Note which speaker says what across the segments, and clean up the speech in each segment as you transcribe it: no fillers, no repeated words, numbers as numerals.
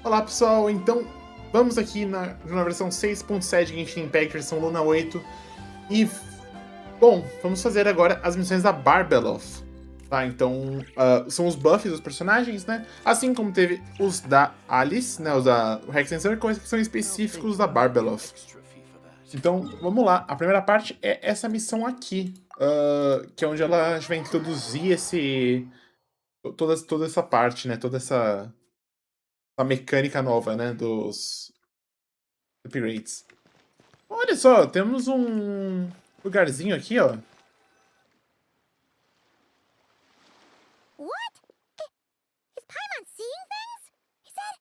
Speaker 1: Olá pessoal, então vamos aqui na versão 6.7 de Genshin Impact, versão Luna 8. E, bom, vamos fazer agora as missões da Barbeloth. Tá, então são os buffs dos personagens, né? Assim como teve os da Alice, né? Os da Rex and Circle, que são específicos da Barbeloth. Então, vamos lá. A primeira parte é essa missão aqui, que é onde ela vai introduzir toda essa parte, né? Toda essa mecânica nova, né? Dos upgrades. Olha só, temos um lugarzinho aqui, ó.
Speaker 2: What? Is Paimon seeing things? Is that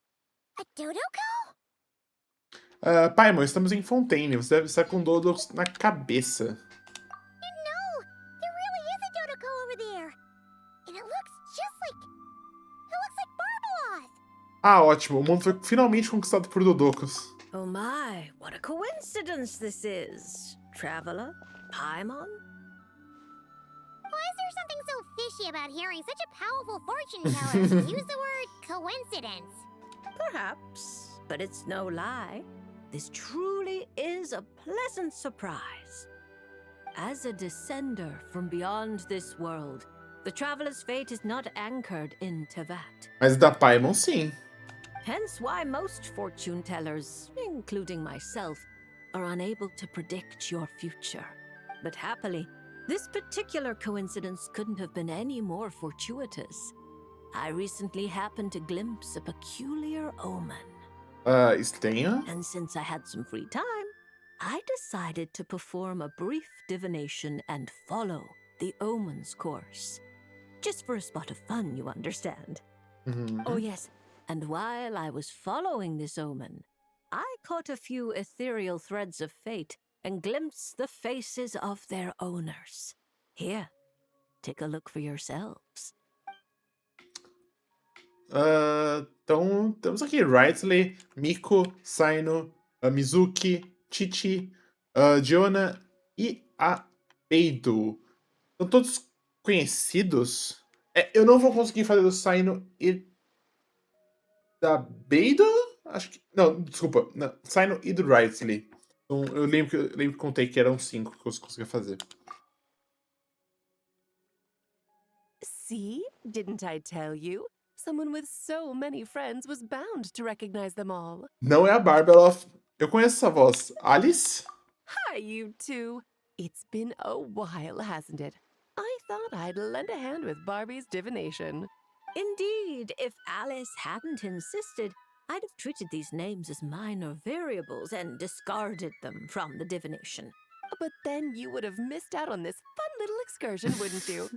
Speaker 2: a Dodoko?
Speaker 1: Paimon, estamos em Fontaine. Você deve estar com Dodos na cabeça.
Speaker 2: No, there really is a Dodoko over there. And it looks just like... It looks like Barbeloth.
Speaker 1: Ah, ótimo. O mundo foi finalmente conquistado por Dodocos.
Speaker 3: Oh my, what a coincidence this is. Traveler? Paimon?
Speaker 2: Why is there something so fishy about hearing such a powerful fortune teller use the word coincidence?
Speaker 3: Perhaps, but it's no lie. This truly is a pleasant surprise. As a descender from beyond this world, the traveler's fate is not anchored in Tevat.
Speaker 1: Mas da Paimon, sim.
Speaker 3: Hence why most fortune tellers, including myself, are unable to predict your future. But happily, this particular coincidence couldn't have been any more fortuitous. I recently happened to glimpse a peculiar omen.
Speaker 1: Estranho.
Speaker 3: And since I had some free time, I decided to perform a brief divination and follow the omen's course. Just for a spot of fun, you understand. Oh yes, and while I was following this omen, I caught a few ethereal threads of fate and glimpsed the faces of their owners. Here, take a look for yourselves.
Speaker 1: Então, temos aqui Wrightley, Miko, Saino, Mizuki, Qiqi, Diona e a Beidou. São todos conhecidos. Eu não vou conseguir fazer do Saino e da Beidou? Acho que. Não, desculpa. Não, Saino e do Wrightley. Então, eu lembro que contei que eram 5 que eu conseguia fazer.
Speaker 4: See? Didn't I tell you? Someone with so many friends was bound to recognize them all.
Speaker 1: Não é a Barbeloth. Eu conheço essa voz. Alice?
Speaker 4: Hi, you two. It's been a while, hasn't it? I thought I'd lend a hand with Barbie's divination.
Speaker 3: Indeed, if Alice hadn't insisted, I'd have treated these names as minor variables and discarded them from the divination.
Speaker 4: But then you would have missed out on this fun little excursion, wouldn't you?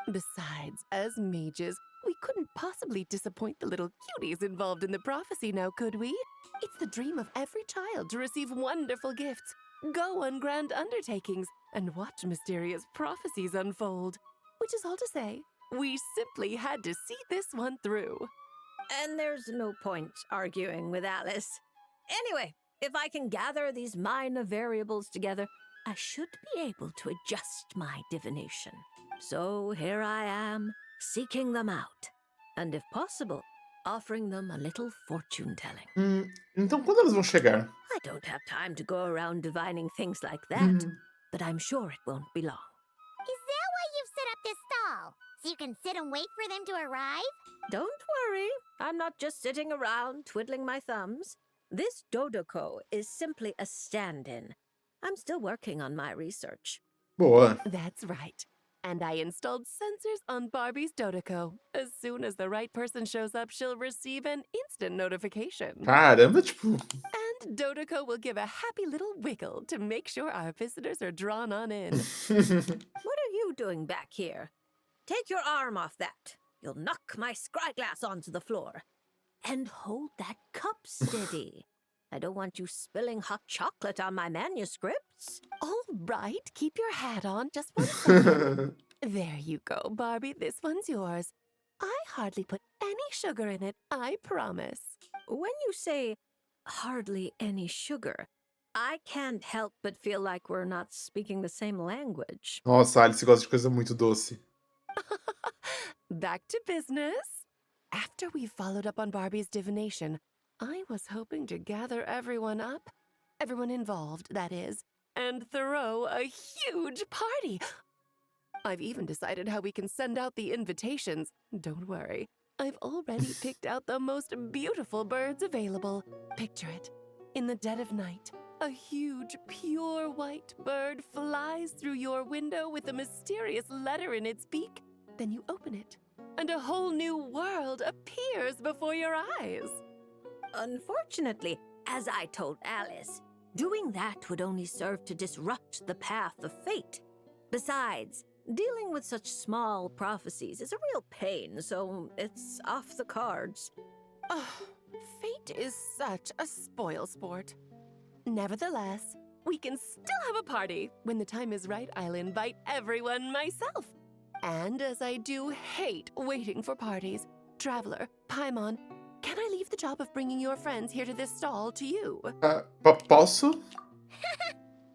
Speaker 4: Besides, as mages, we couldn't possibly disappoint the little cuties involved in the prophecy now, could we? It's the dream of every child to receive wonderful gifts, go on grand undertakings, and watch mysterious prophecies unfold. Which is all to say, we simply had to see this one through.
Speaker 3: And there's no point arguing with Alice. Anyway, if I can gather these minor variables together, I should be able to adjust my divination. So here I am, seeking them out. And if possible, offering them a little fortune-telling.
Speaker 1: Então quando elas vão chegar?
Speaker 3: I don't have time to go around divining things like that, but I'm sure it won't be long.
Speaker 2: Is that why you've set up this stall? So you can sit and wait for them to arrive?
Speaker 3: Don't worry, I'm not just sitting around twiddling my thumbs. This Dodoko is simply a stand-in. I'm still working on my research.
Speaker 1: Boa.
Speaker 4: That's right. And I installed sensors on Barbie's Dodoko. As soon as the right person shows up, she'll receive an instant notification.
Speaker 1: Caramba, tipo.
Speaker 4: And Dodoko will give a happy little wiggle to make sure our visitors are drawn on in.
Speaker 3: What are you doing back here? Take your arm off that. You'll knock my scryglass onto the floor. And hold that cup steady. I don't want you spilling hot chocolate on my manuscripts.
Speaker 4: All right, keep your hat on just 1 second. There you go, Barbie. This one's yours. I hardly put any sugar in it, I promise.
Speaker 3: When you say hardly any sugar, I can't help but feel like we're not speaking the same language.
Speaker 1: Nossa, Alice gosta de coisa muito doce.
Speaker 4: Back to business. After we followed up on Barbie's divination, I was hoping to gather everyone up, everyone involved, that is, and throw a huge party. I've even decided how we can send out the invitations. Don't worry, I've already picked out the most beautiful birds available. Picture it. In the dead of night, a huge, pure white bird flies through your window with a mysterious letter in its beak. Then you open it, and a whole new world appears before your eyes.
Speaker 3: Unfortunately, as I told Alice, doing that would only serve to disrupt the path of fate. Besides, dealing with such small prophecies is a real pain, so it's off the cards.
Speaker 4: Oh, fate is such a spoil sport. Nevertheless, we can still have a party. When the time is right, I'll invite everyone myself. And as I do hate waiting for parties, Traveler, Paimon, can I leave the job of bringing your friends here to this stall to you?
Speaker 1: Posso?
Speaker 2: Then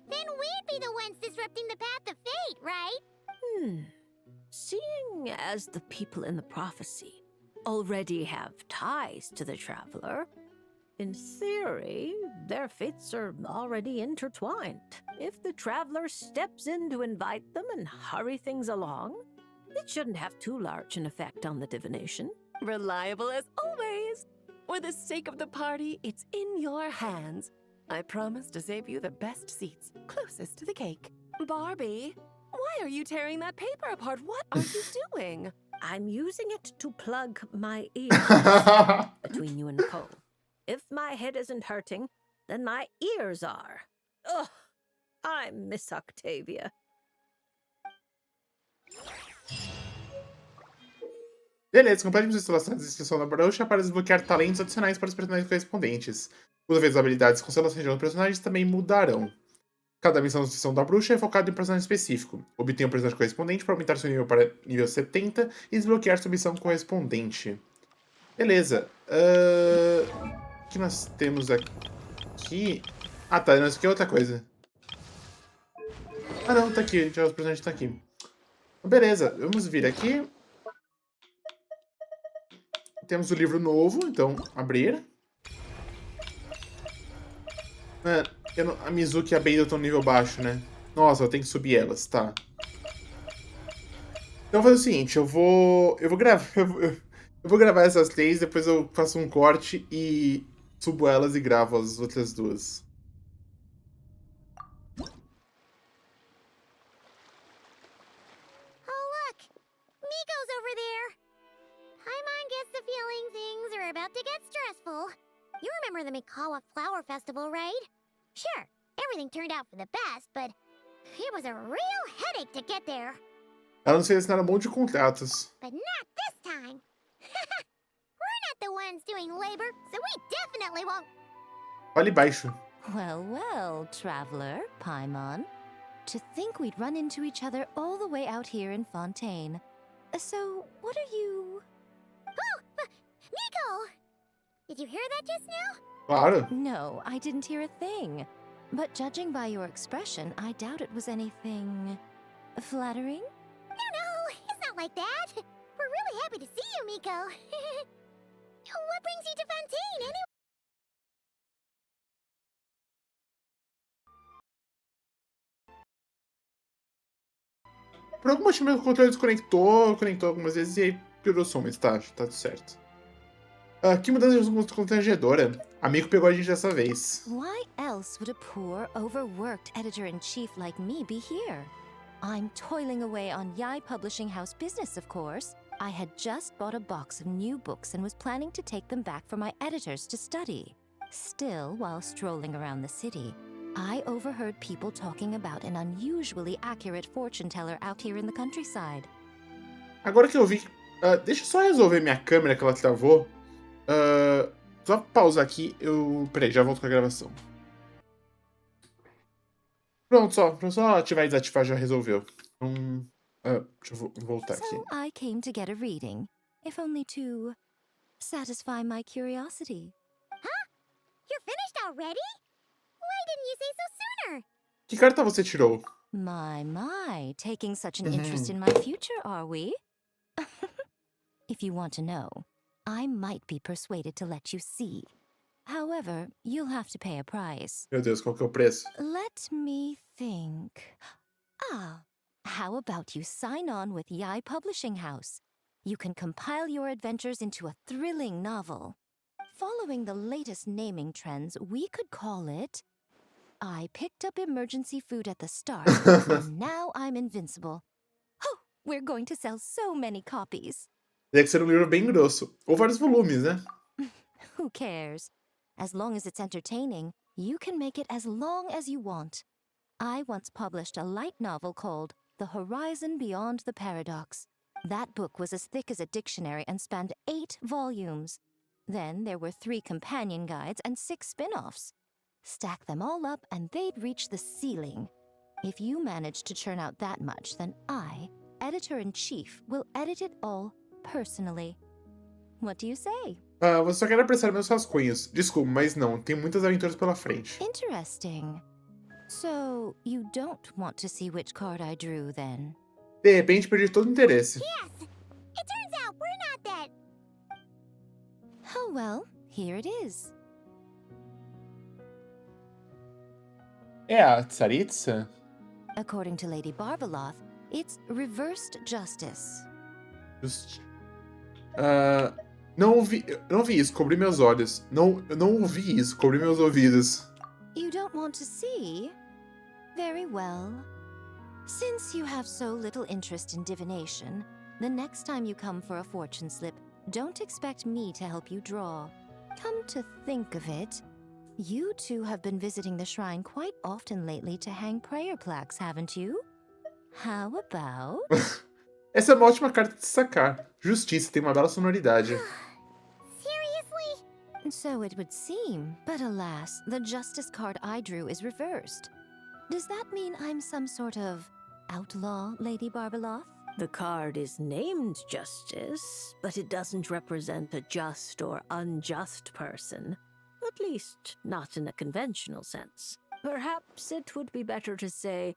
Speaker 2: we'd be the ones disrupting the path of fate, right?
Speaker 3: Seeing as the people in the prophecy already have ties to the Traveler, in theory, their fates are already intertwined. If the Traveler steps in to invite them and hurry things along, it shouldn't have too large an effect on the divination.
Speaker 4: Reliable as always. For the sake of the party, it's in your hands. I promise to save you the best seats, closest to the cake. Barbie, why are you tearing that paper apart? What are you doing?
Speaker 3: I'm using it to plug my ears between you and Nicole. If my head isn't hurting, then my ears are. Ugh, I miss Octavia.
Speaker 1: Beleza, complete a instalação da descrição da bruxa para desbloquear talentos adicionais para os personagens correspondentes. Toda vez as habilidades e constelações de outros personagens também mudarão. Cada missão da descrição da bruxa é focada em um personagem específico. Obtenha um personagem correspondente para aumentar seu nível para nível 70 e desbloquear sua missão correspondente. Beleza. O que nós temos aqui? Ah, tá. Não, isso aqui é outra coisa. Ah, não. Tá aqui. Já os personagens estão aqui. Beleza. Vamos vir aqui. Temos o livro novo, então abrir. A Mizuki e a Beidou estão no nível baixo, né? Nossa, eu tenho que subir elas, tá. Então eu vou fazer o seguinte, eu vou gravar essas três, depois eu faço um corte e subo elas e gravo as outras duas.
Speaker 2: Oh, look! Miko's over there! Paimon gets the feeling things are about to get stressful. You remember the Mikawa Flower Festival, right? Sure, everything turned out for the best, but it was a real headache to get there.
Speaker 1: Ela não selecionaram um monte de contratos.
Speaker 2: But not this time! We're not the ones doing labor, so we definitely won't...
Speaker 1: Fale baixo.
Speaker 5: Well, well, Traveler, Paimon. To think we'd run into each other all the way out here in Fontaine. So, what are you...
Speaker 2: Oh! Miko! Did you hear that just now?
Speaker 1: Claro.
Speaker 5: No, I didn't hear a thing. But judging by your expression, I doubt it was anything... flattering?
Speaker 2: No, it's not like that. We're really happy to see you, Miko. What brings you to Fontaine, anyway?
Speaker 1: Por algum motivo meu controle desconectou, conectou algumas vezes e aí piorou o som, mas tá tudo certo. Que mudança de constrangedora. A Miko pegou a gente dessa vez.
Speaker 5: Why else would a poor, overworked editor-in-chief like me be here? I'm toiling away on Yae Publishing House business, of course. I had just bought a box of new books and was planning to take them back for my editors to study. Still, while strolling around the city, I overheard people talking about an unusually accurate fortune teller out here in the countryside.
Speaker 1: Agora que eu vi... deixa eu só resolver minha câmera que ela travou. Só pausar aqui. Peraí, já volto com a gravação. Pronto, só ativar e desativar já resolveu. Deixa eu voltar aqui.
Speaker 5: So I came to get a reading, if only to satisfy my curiosity.
Speaker 2: Huh? You're finished already? Why didn't you say so sooner?
Speaker 1: Que carta você tirou?
Speaker 5: My, taking such an interest in my future, are we? If you want to know, I might be persuaded to let you see. However, you'll have to pay a price.
Speaker 1: Meu Deus, qual que é o preço?
Speaker 5: Let me think. How about you sign on with Yae Publishing House? You can compile your adventures into a thrilling novel. Following the latest naming trends, we could call it I picked up emergency food at the start, and now I'm invincible. Oh, we're going to sell so many copies.
Speaker 1: Teria que ser um livro bem grosso. Ou vários volumes, né?
Speaker 5: Who cares? As long as it's entertaining, you can make it as long as you want. I once published a light novel called The Horizon Beyond the Paradox. That book was as thick as a dictionary and spanned 8 volumes. Then there were 3 companion guides and 6 spin-offs. Stack them all up and they'd reach the ceiling. If you manage to churn out that much, then I, editor-in-chief, will edit it all personally. What do you say?
Speaker 1: Você só quer apressar meus rascunhos. Desculpa, mas não. Tem muitas aventuras pela frente.
Speaker 5: Interesting. So, you don't want to see which card I drew, then?
Speaker 1: De repente, perdi todo o interesse.
Speaker 2: Yes! It turns out we're not that...
Speaker 5: Oh well, here it is.
Speaker 1: É a Tsaritsa?
Speaker 5: According to Lady Barbeloth, it's reversed justice.
Speaker 1: Não vi isso, cobri meus olhos. Eu não ouvi isso, cobri meus ouvidos.
Speaker 5: You don't want to see? Very well. Since you have so little interest in divination, the next time you come for a fortune slip, don't expect me to help you draw. Come to think of it, you two have been visiting the shrine quite often lately to hang prayer plaques, haven't you? How about...
Speaker 1: Essa é uma ótima carta de sacar. Justiça, tem uma bela sonoridade.
Speaker 2: Seriously?
Speaker 5: So it would seem, but alas, the justice card I drew is reversed. Does that mean I'm some sort of outlaw, Lady Barbeloth?
Speaker 3: The card is named Justice, but it doesn't represent a just or unjust person. At least, not in a conventional sense. Perhaps it would be better to say,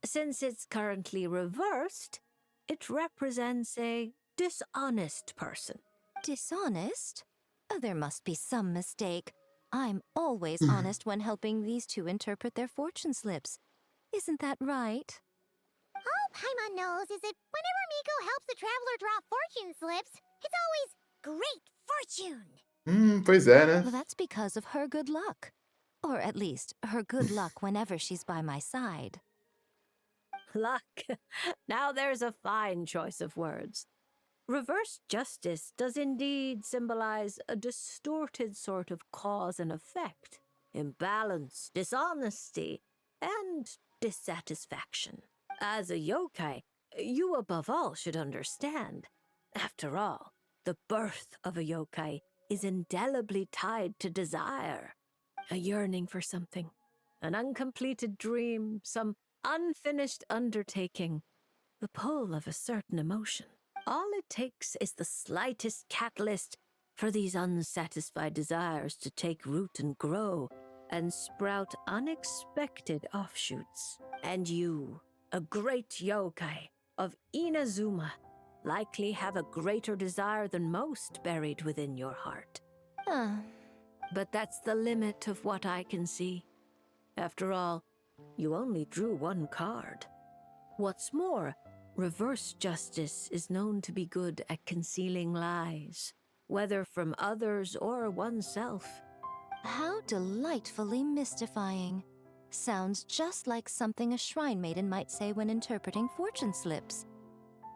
Speaker 3: since it's currently reversed, it represents a dishonest person.
Speaker 5: Dishonest? Oh, there must be some mistake. I'm always honest when helping these two interpret their fortune slips. Isn't that right?
Speaker 2: All Paimon knows is that whenever Miko helps the traveler draw fortune slips, it's always great fortune.
Speaker 1: Pois é, né?
Speaker 5: Well, that's because of her good luck. Or at least, her good luck whenever she's by my side.
Speaker 3: Luck. Now there's a fine choice of words. Reverse justice does indeed symbolize a distorted sort of cause and effect, imbalance, dishonesty, and dissatisfaction. As a yokai, you above all should understand. After all, the birth of a yokai is indelibly tied to desire, a yearning for something, an uncompleted dream, some unfinished undertaking, the pull of a certain emotion. All it takes is the slightest catalyst for these unsatisfied desires to take root and grow and sprout unexpected offshoots. And you, a great yokai of Inazuma, likely have a greater desire than most buried within your heart. But that's the limit of what I can see. After all, you only drew one card. What's more, reverse justice is known to be good at concealing lies, whether from others or oneself.
Speaker 5: How delightfully mystifying. Sounds just like something a shrine maiden might say when interpreting fortune slips.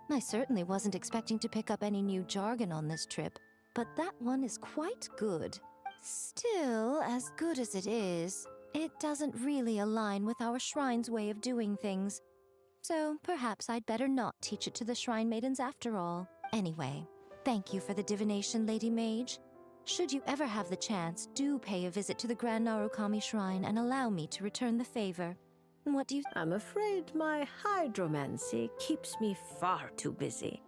Speaker 5: I certainly wasn't expecting to pick up any new jargon on this trip, but that one is quite good. Still, as good as it is, it doesn't really align with our shrine's way of doing things. So perhaps I'd better not teach it to the shrine maidens after all. Anyway, thank you for the divination, Lady Mage. Should you ever have the chance, do pay a visit to the Grand Narukami Shrine and allow me to return the favor. What do you...
Speaker 3: I'm afraid my hydromancy keeps me far too busy.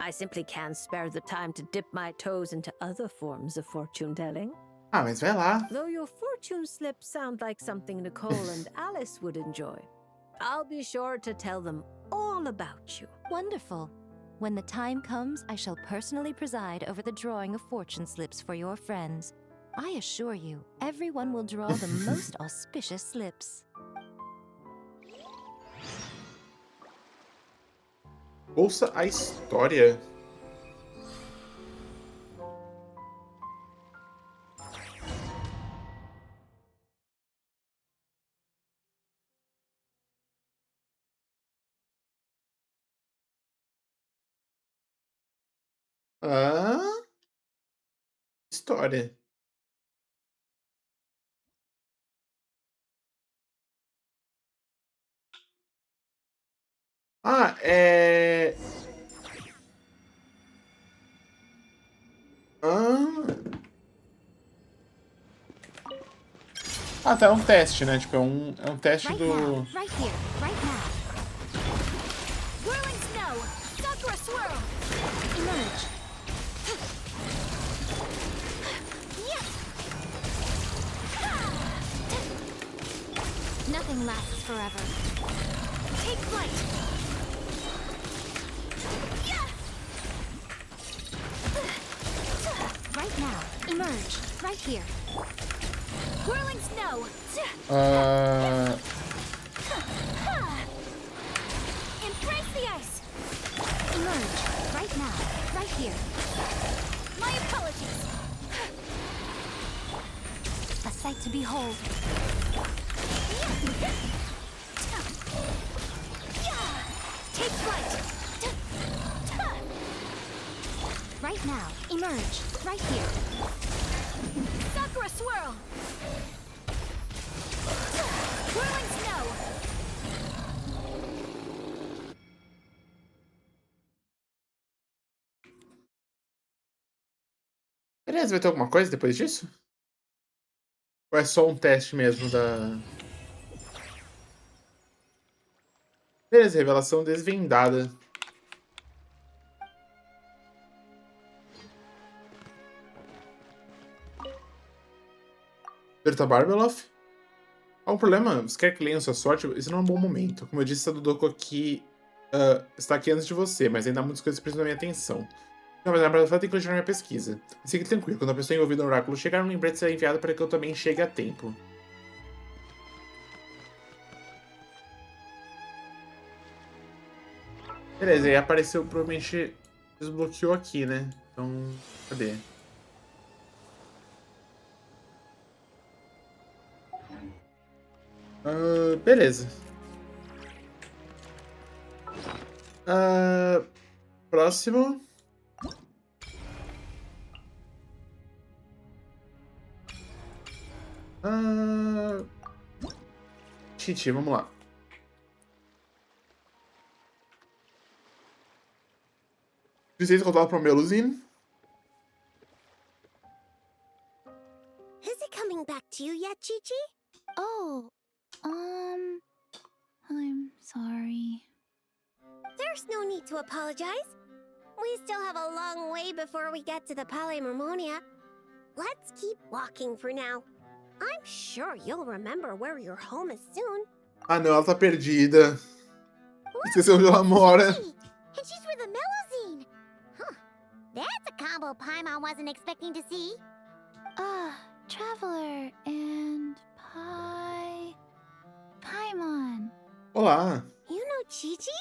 Speaker 3: I simply can't spare the time to dip my toes into other forms of fortune-telling.
Speaker 1: Mas vai lá.
Speaker 3: Though your fortune slips sound like something Nicole and Alice would enjoy. I'll be sure to tell them all about you.
Speaker 5: Wonderful. When the time comes, I shall personally preside over the drawing of fortune slips for your friends. I assure you, everyone will draw the most auspicious slips.
Speaker 1: Ouça a história. Ah, história. Ah, é. Ah. Ah, tá, é um teste, né? Tipo, é um teste
Speaker 5: Right
Speaker 1: do.
Speaker 5: now, right here, right now.
Speaker 2: Whirling snow! Sakura swirl!
Speaker 5: Emerge. Nothing lasts forever.
Speaker 2: Take flight!
Speaker 5: Right now, emerge. Right here.
Speaker 2: Whirling snow! Embrace the ice!
Speaker 5: Emerge. Right now, right here.
Speaker 2: My apologies!
Speaker 5: A sight to behold.
Speaker 2: Take flight!
Speaker 5: Right now, emerge. Right here.
Speaker 2: Sakura swirl! Whirling snow!
Speaker 1: Beleza, vai ter alguma coisa depois disso? Ou é só um teste mesmo da. Beleza, revelação desvendada. Senhorita Barbeloth? Há um problema? Você quer que leiam sua sorte? Isso não é um bom momento. Como eu disse, a Dodoko aqui está aqui antes de você, mas ainda há muitas coisas que precisam da minha atenção. Não, mas na verdade eu tenho que continuar minha pesquisa. Fique tranquilo, quando a pessoa envolvida no oráculo chegar, um lembrete será enviado para que eu também chegue a tempo. Beleza, aí apareceu, provavelmente desbloqueou aqui, né? Então, cadê? Beleza. Próximo. Qiqi, vamos lá. Precisa contar para o meu Luzine.
Speaker 2: Is it coming back to you yet, Qiqi?
Speaker 5: Oh, I'm sorry.
Speaker 2: There's no need to apologize. We still have a long way before we get to the Palais Mermonia. Let's keep walking for now. I'm sure you'll remember where your home is soon.
Speaker 1: Ah, não, ela tá perdida. Esqueceu onde ela mora.
Speaker 2: Hey, and she's with the Melozine. Huh. That's a combo Paimon wasn't expecting to see.
Speaker 5: Traveler and Paimon.
Speaker 1: Olá.
Speaker 2: You know Qiqi?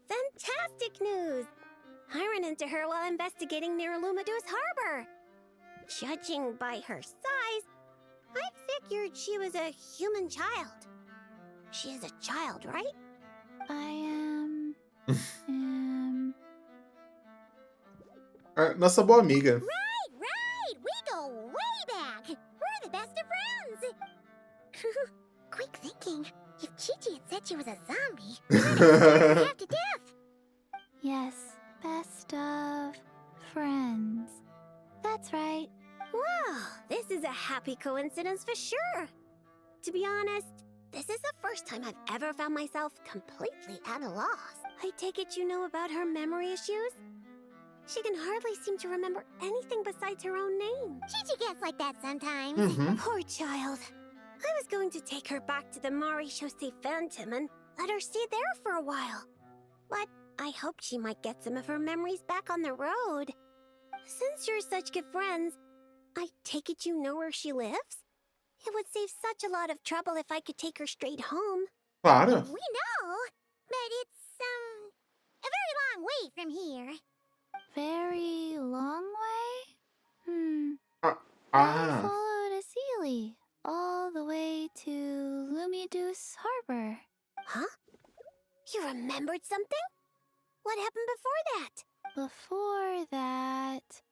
Speaker 2: Fantastic news! I ran into her while investigating near Lumadu's harbor. Judging by her size, I figured she was a human child. She is a child, right?
Speaker 1: Nossa boa amiga.
Speaker 2: Right! We go way back! We're the best of friends! Quick thinking. If Qiqi had said she was a zombie, we would have scared her half to death!
Speaker 5: Yes, best of friends. That's right.
Speaker 2: Well, this is a happy coincidence for sure. To be honest, this is the first time I've ever found myself completely at a loss. I take it you know about her memory issues? She can hardly seem to remember anything besides her own name. Qiqi gets like that sometimes. Poor child. I was going to take her back to the Marie-Chaussee Phantom and let her stay there for a while. But I hoped she might get some of her memories back on the road. Since you're such good friends, I take it you know where she lives? It would save such a lot of trouble if I could take her straight home.
Speaker 1: Claro.
Speaker 2: We know, but it's, a very long way from here.
Speaker 5: Very long way?
Speaker 1: Ah.
Speaker 5: I followed a Sealy all the way to Lumiduce Harbor.
Speaker 2: Huh? You remembered something? What happened before that?
Speaker 5: Before that,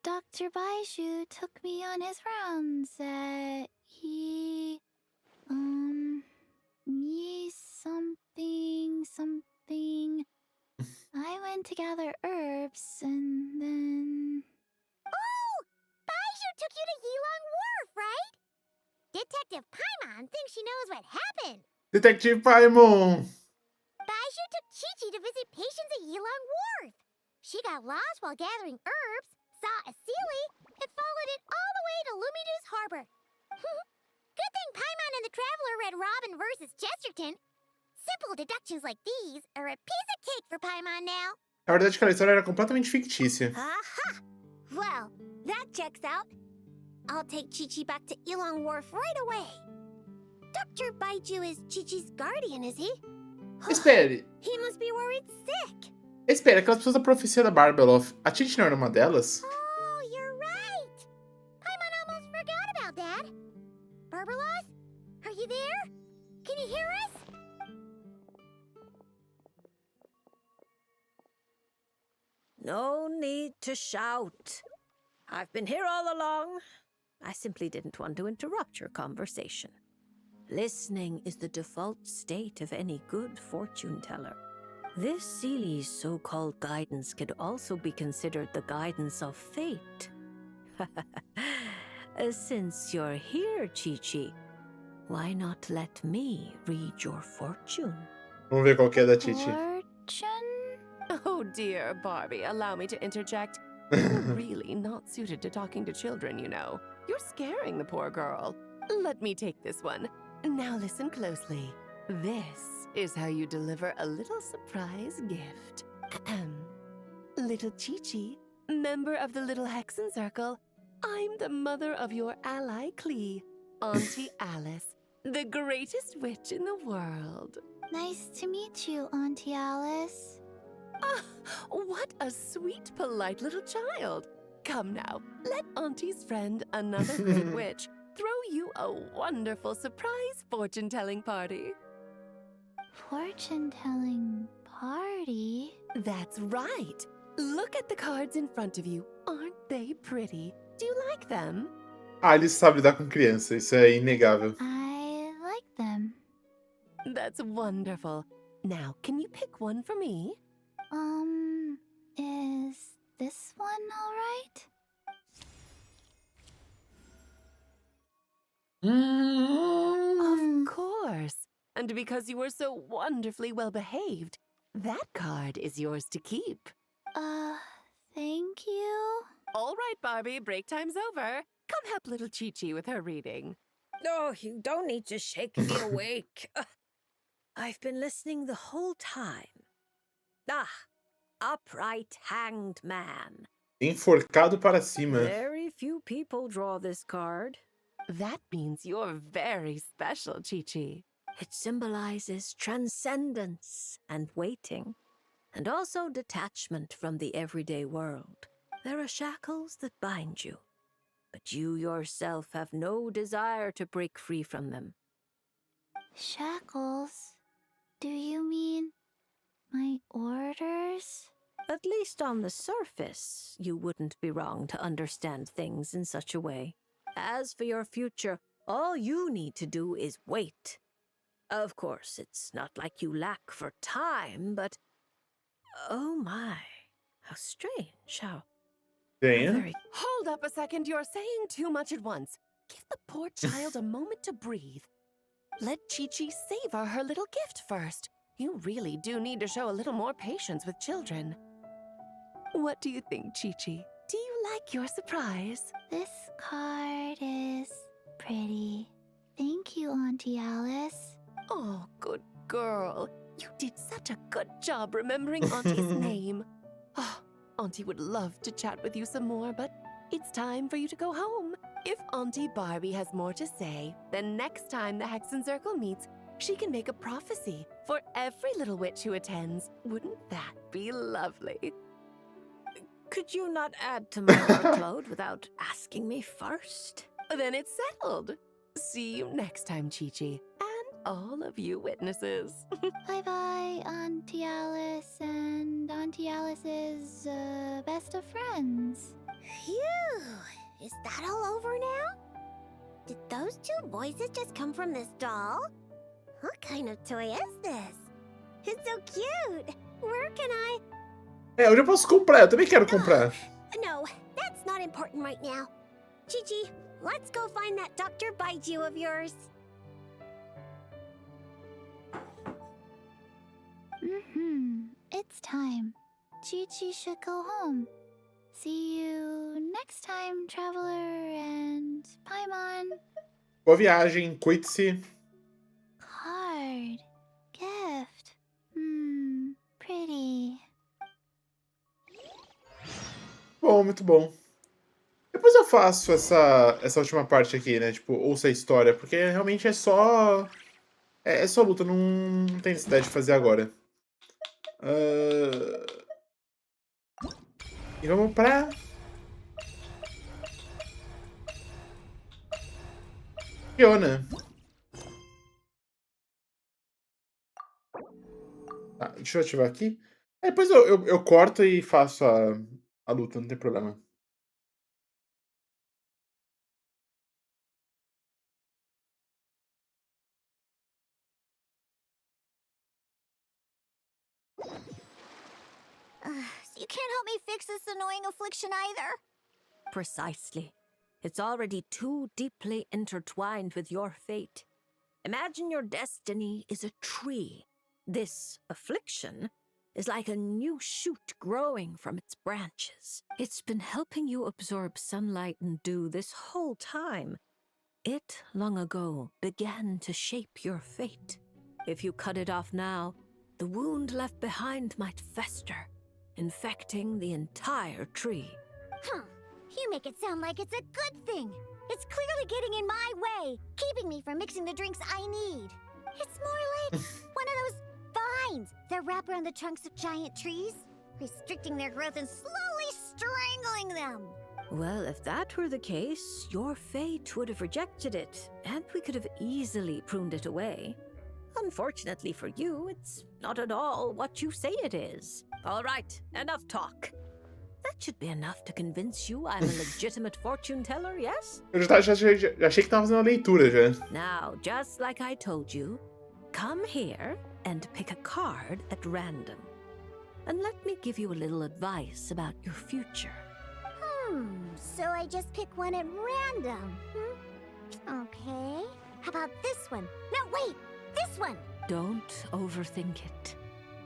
Speaker 5: Dr. Baiju took me on his rounds at me something. I went to gather herbs and then...
Speaker 2: Oh! Baiju took you to Yilong Wharf, right? Detective Paimon thinks she knows what happened.
Speaker 1: Detective Paimon.
Speaker 2: Baiju took Qiqi to visit patients at Yilong Wharf. She got lost while gathering herbs, saw a Sealy, and followed it all the way to Lumiduce Harbor. Good thing Paimon and the Traveler read Robin versus Chesterton. Simple deductions like these are a piece of cake for Paimon now.
Speaker 1: Na verdade, aquela história era completamente fictícia.
Speaker 2: Aha! Well, that checks out. I'll take Qiqi back to Yilong Wharf right away. Dr. Baiju is Qiqi's guardian, is he?
Speaker 1: Espere.
Speaker 2: He must be worried sick.
Speaker 1: Espere, aquelas pessoas da profecia da Barbeloth. A Qiqi não era uma delas?
Speaker 2: Oh, you're right. Paimon almost forgot about that. Barbeloth, are you there? Can you hear us?
Speaker 3: No need to shout. I've been here all along. I simply didn't want to interrupt your conversation. Listening is the default state of any good fortune teller. This Sealy's so-called guidance could also be considered the guidance of fate. Since you're here, Qiqi, why not let me read your fortune?
Speaker 1: Vamos ver qual que é da Qiqi.
Speaker 5: Fortune?
Speaker 4: Oh dear, Barbie, allow me to interject. You're really not suited to talking to children, you know. You're scaring the poor girl. Let me take this one. Now listen closely. This is how you deliver a little surprise gift. Little Qiqi, member of the Little Hexen Circle, I'm the mother of your ally Qiqi, Auntie Alice, the greatest witch in the world.
Speaker 5: Nice to meet you, Auntie Alice.
Speaker 4: Ah, what a sweet, polite little child. Come now, let Auntie's friend, another great witch, throw you a wonderful surprise fortune-telling party.
Speaker 5: Fortune-telling party?
Speaker 4: That's right. Look at the cards in front of you. Aren't they pretty? Do you like them?
Speaker 1: Alice sabe lidar com criança, isso é inegável.
Speaker 5: I like them.
Speaker 4: That's wonderful. Now, can you pick one for me?
Speaker 5: Is this one all right?
Speaker 4: Of course. And because you were so wonderfully well behaved, that card is yours to keep.
Speaker 5: Thank you.
Speaker 4: All right, Barbie, break time's over. Come help little Qiqi with her reading.
Speaker 3: No, you don't need to shake me awake. I've been listening the whole time. Upright hanged man.
Speaker 1: Enforcado para cima.
Speaker 3: Very few people draw this card.
Speaker 4: That means you're very special, Qiqi.
Speaker 3: It symbolizes transcendence and waiting, and also detachment from the everyday world. There are shackles that bind you, but you yourself have no desire to break free from them.
Speaker 5: Shackles? Do you mean my orders?
Speaker 3: At least on the surface, you wouldn't be wrong to understand things in such a way. As for your future, all you need to do is wait. Of course, it's not like you lack for time, but... Oh my, how strange, how...
Speaker 1: Tem?
Speaker 4: Hold up a second, you're saying too much at once. Give the poor child a moment to breathe. Let Qiqi savor her little gift first. You really do need to show a little more patience with children. What do you think, Qiqi? Do you like your surprise?
Speaker 5: This card is pretty. Thank you, Auntie Alice.
Speaker 4: Oh, good girl. You did such a good job remembering Auntie's name. Oh, Auntie would love to chat with you some more, but it's time for you to go home. If Auntie Barbie has more to say, then next time the Hexen Circle meets, she can make a prophecy for every little witch who attends. Wouldn't that be lovely?
Speaker 3: Could you not add to my workload without asking me first?
Speaker 4: Then it's settled. See you next time, Qiqi, and all of you witnesses.
Speaker 6: Bye-bye, Auntie Alice and Auntie Alice's best of friends.
Speaker 2: Phew! Is that all over now? Did those two voices just come from this doll? What kind of toy is this? It's so cute! Where can I...
Speaker 1: Onde eu posso comprar? Eu também quero comprar.
Speaker 2: No, that's not important right now. Qiqi, let's go find that Dr. Baiju of yours.
Speaker 6: It's time. Qiqi should go home. See you next time, Traveler and Paimon.
Speaker 1: Boa viagem, cuide-se.
Speaker 6: Card. Gift. Pretty.
Speaker 1: Bom, muito bom. Depois eu faço essa última parte aqui, né? Tipo, ouça a história, porque realmente é só... É só luta, não tem necessidade de fazer agora. E vamos pra... Diona. Tá, deixa eu ativar aqui. Depois eu corto e faço a luta, não tem problema.
Speaker 2: So you can't help me fix this annoying affliction either?
Speaker 3: Precisely. It's already too deeply intertwined with your fate. Imagine your destiny is a tree. This affliction is like a new shoot growing from its branches. It's been helping you absorb sunlight and dew this whole time. It, long ago, began to shape your fate. If you cut it off now, the wound left behind might fester, infecting the entire tree.
Speaker 2: Huh. You make it sound like it's a good thing. It's clearly getting in my way, keeping me from mixing the drinks I need. It's more like one of those vines that wrap around the trunks of giant trees, restricting their growth and slowly strangling them.
Speaker 3: Well, if that were the case, your fate would have rejected it, and we could have easily pruned it away. Unfortunately for you, it's not at all what you say it is. All right, enough talk. That should be enough to convince you I'm a legitimate fortune teller, yes?
Speaker 1: Eu já achei que tava fazendo a leitura já.
Speaker 3: Now, just like I told you, come here and pick a card at random. And let me give you a little advice about your future.
Speaker 2: So I just pick one at random. Okay. How about this one? No, wait! This one!
Speaker 3: Don't overthink it.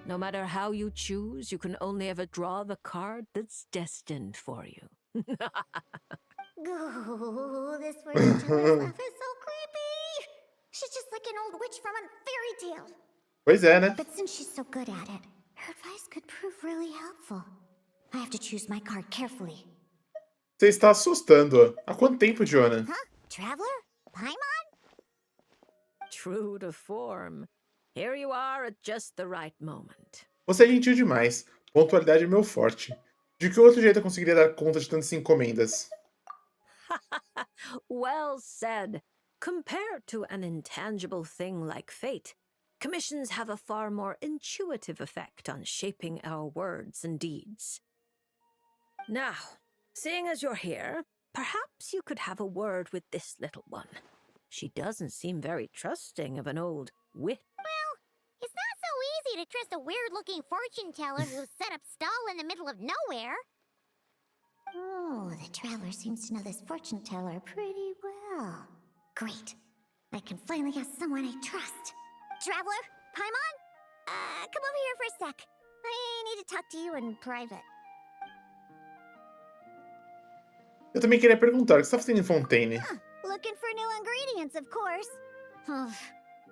Speaker 3: No matter how you choose, you can only ever draw the card that's destined for you.
Speaker 2: Ooh, this fortune teller's laugh is so creepy! She's just like an old witch from a fairy tale.
Speaker 1: Pois é, né?
Speaker 2: But since she's so good at it, her advice could prove really helpful. I have to choose my card carefully.
Speaker 1: Você está assustando. Há quanto tempo, Diona?
Speaker 2: Huh? Traveler? Paimon?
Speaker 3: True to form. Here you are at just the right moment.
Speaker 1: Você é gentil demais. Pontualidade é meu forte. De que outro jeito eu conseguiria dar conta de tantas encomendas?
Speaker 3: Well said. Compared to an intangible thing like fate, commissions have a far more intuitive effect on shaping our words and deeds. Now, seeing as you're here, perhaps you could have a word with this little one. She doesn't seem very trusting of an old witch.
Speaker 2: Well, it's not so easy to trust a weird-looking fortune teller who's set up stall in the middle of nowhere. Oh, the traveler seems to know this fortune teller pretty well. Great. I can finally ask someone I trust. Traveler? Paimon? Come over here for a sec. I need to talk to you in private.
Speaker 1: Eu também queria perguntar, o que você está fazendo em Fontaine?
Speaker 2: Looking for new ingredients, of course.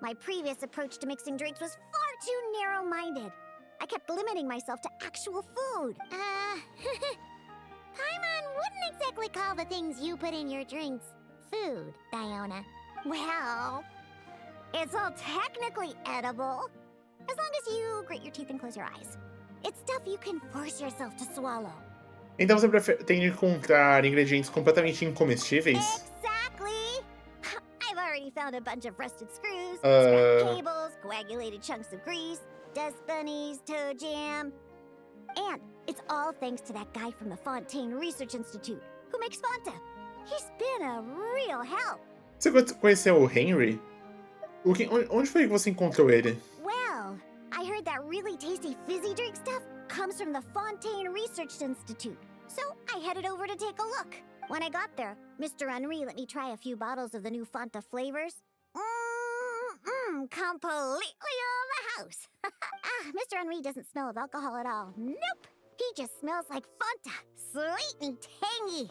Speaker 2: My previous approach to mixing drinks was far too narrow-minded. I kept limiting myself to actual food. Paimon wouldn't exactly call the things you put in your drinks food, Diona. Well, it's all technically edible. As long as you grit your teeth and close your eyes. It's stuff you can force yourself to swallow.
Speaker 1: Então você pretende encontrar ingredientes completamente incomestíveis?
Speaker 2: Exactly! I've already found a bunch of rusted screws, scrap cables, coagulated chunks of grease, dust bunnies, toe jam. And it's all thanks to that guy from the Fontaine Research Institute, who makes Fanta. He's been a real help.
Speaker 1: Você conheceu o Henry? Onde foi que você encontrou ele?
Speaker 2: Well, I heard that really tasty fizzy drink stuff comes from the Fontaine Research Institute. So I headed over to take a look. When I got there, Mr. Henry let me try a few bottles of the new Fanta flavors. Completely on the house. Mr. Henry doesn't smell of alcohol at all. Nope. He just smells like Fanta. Sweet and tangy.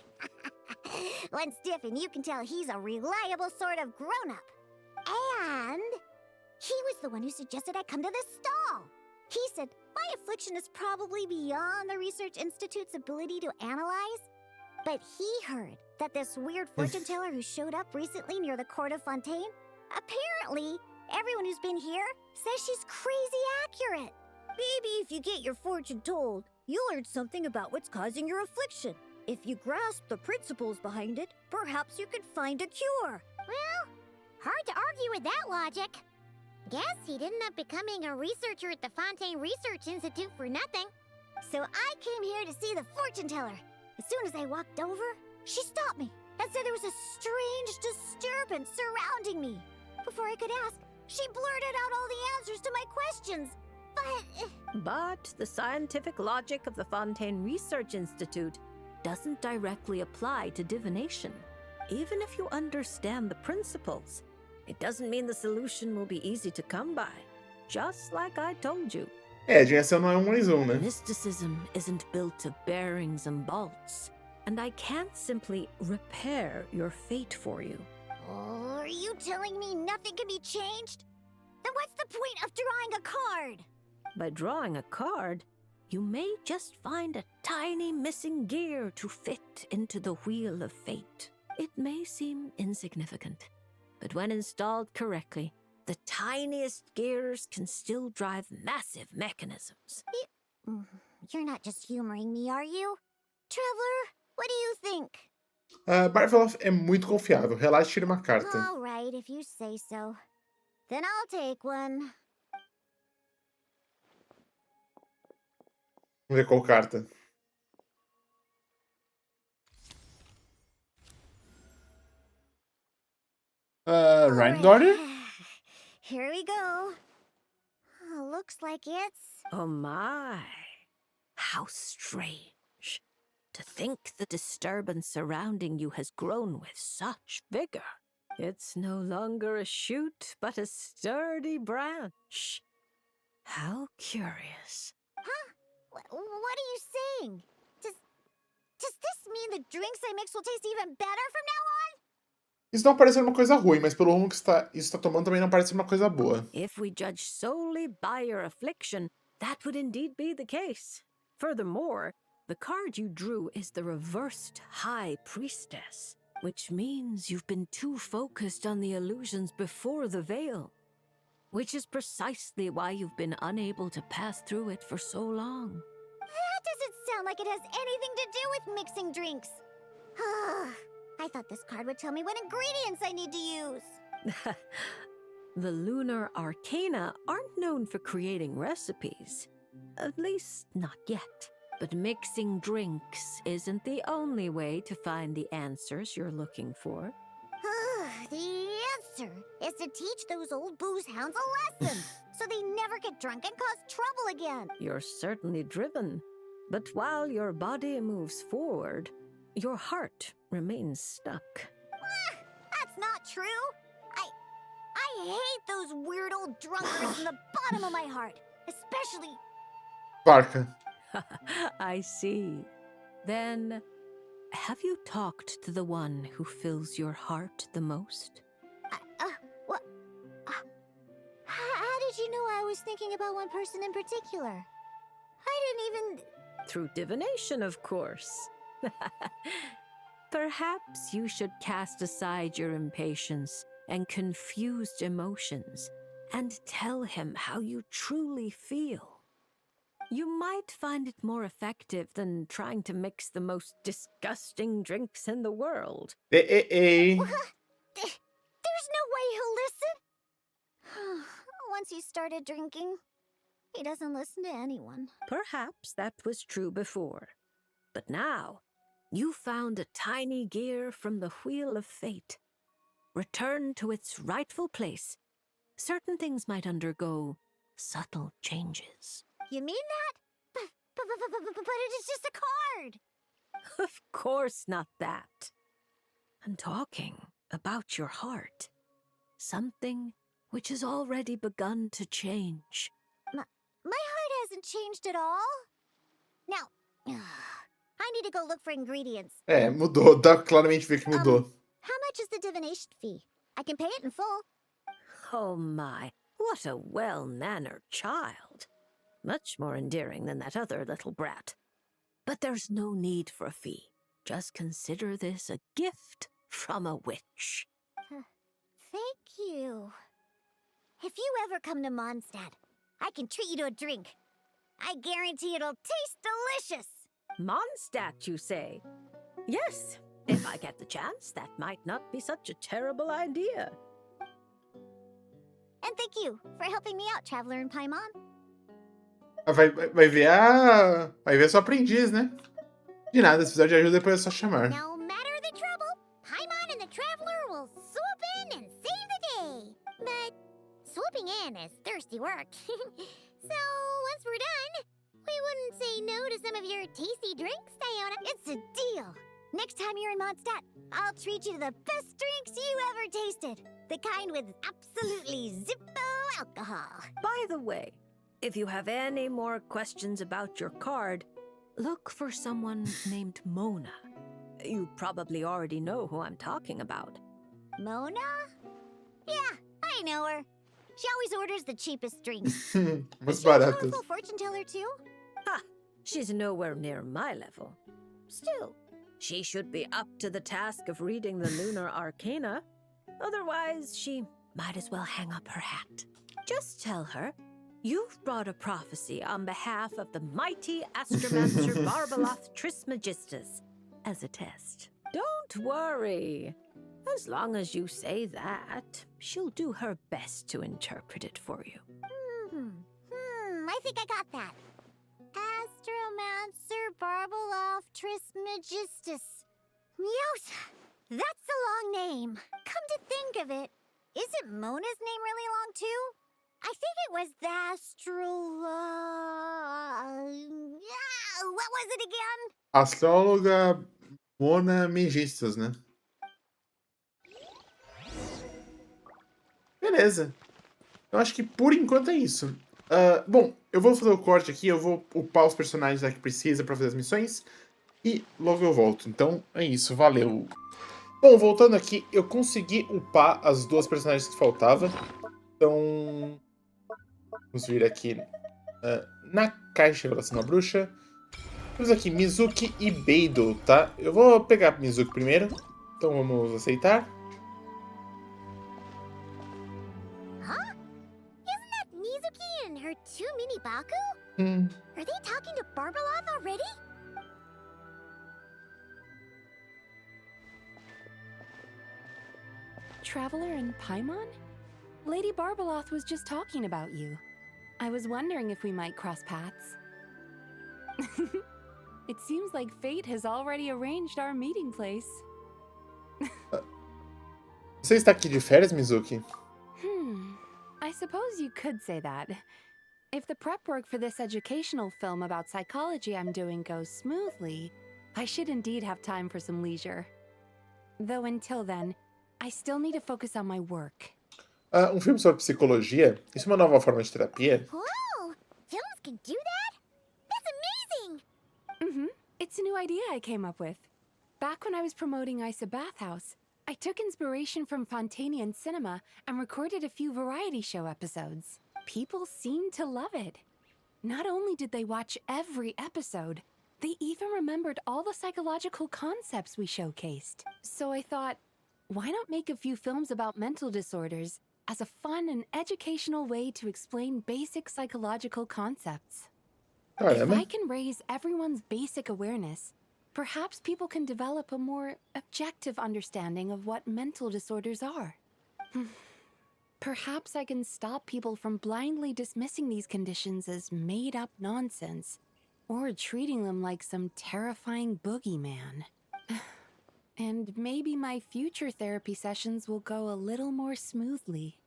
Speaker 2: When stiff, and you can tell he's a reliable sort of grown-up. And he was the one who suggested I come to this stall. He said my affliction is probably beyond the Research Institute's ability to analyze. But he heard that this weird fortune teller who showed up recently near the court of Fontaine, apparently everyone who's been here says she's crazy accurate. Maybe if you get your fortune told, you'll learn something about what's causing your affliction. If you grasp the principles behind it, perhaps you could find a cure. Well, hard to argue with that logic. Guess he didn't end up becoming a researcher at the Fontaine Research Institute for nothing. So I came here to see the fortune teller. As soon as I walked over, she stopped me and said there was a strange disturbance surrounding me. Before I could ask, she blurted out all the answers to my questions.
Speaker 3: But the scientific logic of the Fontaine Research Institute doesn't directly apply to divination. Even if you understand the principles, it doesn't mean the solution will be easy to come by. Just like I told you.
Speaker 1: Adivinhação não é 1 mais 1, né?
Speaker 3: Mysticism isn't built of bearings and bolts, and I can't simply repair your fate for you.
Speaker 2: Oh, are you telling me nothing can be changed? Then what's the point of drawing a card?
Speaker 3: By drawing a card, you may just find a tiny missing gear to fit into the wheel of fate. It may seem insignificant, but when installed correctly, the tiniest gears can still drive massive mechanisms.
Speaker 2: You're not just humoring me, are you? Traveler, what do you think?
Speaker 1: Barbeloth é muito confiável. Relaxe e tire uma carta.
Speaker 2: All right, if you say so. Then I'll take one.
Speaker 1: Vamos ver qual carta. Rhyme Daughter?
Speaker 2: Here we go. Looks like it's...
Speaker 3: Oh my, how strange. To think the disturbance surrounding you has grown with such vigor. It's no longer a shoot, but a sturdy branch. How curious.
Speaker 2: Huh? What are you saying? Does this mean the drinks I mix will taste even better from now on?
Speaker 1: Isso não parece uma coisa ruim, mas pelo rumo que isso está tomando também não parece uma coisa boa.
Speaker 3: If we judge solely by your affliction, that would indeed be the case. Furthermore, the card you drew is the reversed High Priestess, which means you've been too focused on the illusions before the veil, which is precisely why you've been unable to pass through it for so long.
Speaker 2: That doesn't sound like it has anything to do with mixing drinks. I thought this card would tell me what ingredients I need to use.
Speaker 3: The lunar arcana aren't known for creating recipes. At least, not yet. But mixing drinks isn't the only way to find the answers you're looking for.
Speaker 2: The answer is to teach those old booze hounds a lesson, so they never get drunk and cause trouble again.
Speaker 3: You're certainly driven. But while your body moves forward, your heart remains stuck.
Speaker 2: That's not true. I hate those weird old drunkards from the bottom of my heart, especially...
Speaker 1: Barca.
Speaker 3: I see. Then, have you talked to the one who fills your heart the most?
Speaker 2: What? How did you know I was thinking about one person in particular? I didn't even...
Speaker 3: Through divination, of course. Perhaps you should cast aside your impatience and confused emotions and tell him how you truly feel. You might find it more effective than trying to mix the most disgusting drinks in the world.
Speaker 1: Ei.
Speaker 2: There's no way he'll listen. Once he started drinking, he doesn't listen to anyone.
Speaker 3: Perhaps that was true before. But now, you found a tiny gear from the Wheel of Fate. Return to its rightful place. Certain things might undergo subtle changes.
Speaker 2: You mean that? But it is just a card.
Speaker 3: Of course not that. I'm talking about your heart. Something which has already begun to change.
Speaker 2: My heart hasn't changed at all. Now, I need to go look for ingredients.
Speaker 1: Mudou. Dá claramente ver que mudou.
Speaker 2: How much is the divination fee? I can pay it in full.
Speaker 3: Oh my, what a well-mannered child. Much more endearing than that other little brat. But there's no need for a fee. Just consider this a gift from a witch.
Speaker 2: Thank you. If you ever come to Mondstadt, I can treat you to a drink. I guarantee it'll taste delicious.
Speaker 3: Mondstadt, you say? Yes, if I get the chance, that might not be such a terrible idea.
Speaker 2: And thank you for helping me out, Traveler in Paimon.
Speaker 1: Vai ver sua aprendiz, né? De nada, se precisar de ajuda, depois é só chamar.
Speaker 2: No matter the trouble, Paimon and the Traveler will swoop in and save the day. But swooping in is thirsty work. So once we're done, we wouldn't say no to some of your tasty drinks, Diona. It's a deal. Next time you're in Mondstadt, I'll treat you to the best drinks you ever tasted. The kind with absolutely zippo alcohol.
Speaker 3: By the way, if you have any more questions about your card, look for someone named Mona. You probably already know who I'm talking about.
Speaker 2: Mona? Yeah, I know her. She always orders the cheapest drinks.
Speaker 1: Mas
Speaker 2: Is she a
Speaker 1: baratas.
Speaker 2: powerful fortune teller too?
Speaker 3: Ha! She's nowhere near my level. Still, she should be up to the task of reading the lunar arcana. Otherwise, she might as well hang up her hat. Just tell her you've brought a prophecy on behalf of the mighty astromancer Barbeloth Trismegistus as a test. Don't worry. As long as you say that, she'll do her best to interpret it for you.
Speaker 2: I think I got that. Astromancer Barbeloth Trismegistus. Yes, that's a long name. Come to think of it, isn't Mona's name really long too? I think it was the what was it again?
Speaker 1: Astróloga Mona Megistas, né? Beleza. Eu acho que por enquanto é isso. Bom, eu vou fazer o corte aqui, eu vou upar os personagens que precisa pra fazer as missões e logo eu volto. Então é isso, valeu. Bom, voltando aqui, eu consegui upar as duas personagens que faltavam. Então, vamos vir aqui na caixa de revelação da bruxa. Temos aqui Mizuki e Beidou, tá? Eu vou pegar Mizuki primeiro, então vamos aceitar.
Speaker 2: Mizuki and her two mini Baku? Are they talking to Barbeloth already?
Speaker 4: Traveler in Paimon? Lady Barbeloth was just talking about you. I was wondering if we might cross paths. It seems like fate has already arranged our meeting place.
Speaker 1: Você está aqui de férias, Mizuki?
Speaker 4: I suppose you could say that. If the prep work for this educational film about psychology I'm doing goes smoothly, I should indeed have time for some leisure. Though until then, I still need to focus on my work.
Speaker 1: Filme sobre psicologia? Isso é uma nova forma de terapia?
Speaker 2: Whoa! Films can do that? That's amazing!
Speaker 4: It's a new idea I came up with. Back when I was promoting Isa Bathhouse, I took inspiration from Fontanian cinema and recorded a few variety show episodes. People seemed to love it. Not only did they watch every episode,
Speaker 7: They even remembered all the psychological concepts we showcased. So I thought, why not make a few films about mental disorders as a fun and educational way to explain basic psychological concepts? If
Speaker 1: Caramba.
Speaker 7: I can raise everyone's basic awareness, perhaps people can develop a more objective understanding of what mental disorders are. Perhaps I can stop people from blindly dismissing these conditions as made-up nonsense, or treating them like some terrifying boogeyman. And maybe my future therapy sessions will go a little more smoothly.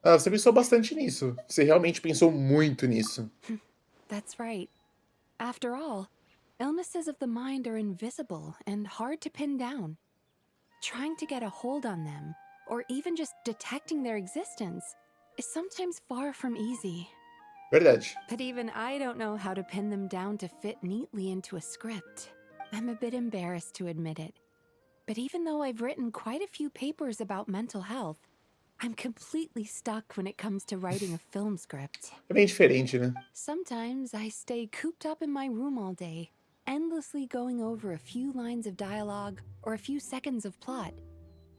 Speaker 1: Ah, você pensou bastante nisso. Você realmente pensou muito nisso.
Speaker 7: That's right. After all, illnesses of the mind are invisible and hard to pin down. Trying to get a hold on them, or even just detecting their existence, is sometimes far from easy.
Speaker 1: Verdade.
Speaker 7: But even I don't know how to pin them down to fit neatly into a script. I'm a bit embarrassed to admit it. But even though I've written quite a few papers about mental health, I'm completely stuck when it comes to writing a film script.
Speaker 1: É bem diferente, né?
Speaker 7: Sometimes I stay cooped up in my room all day, endlessly going over a few lines of dialogue or a few seconds of plot.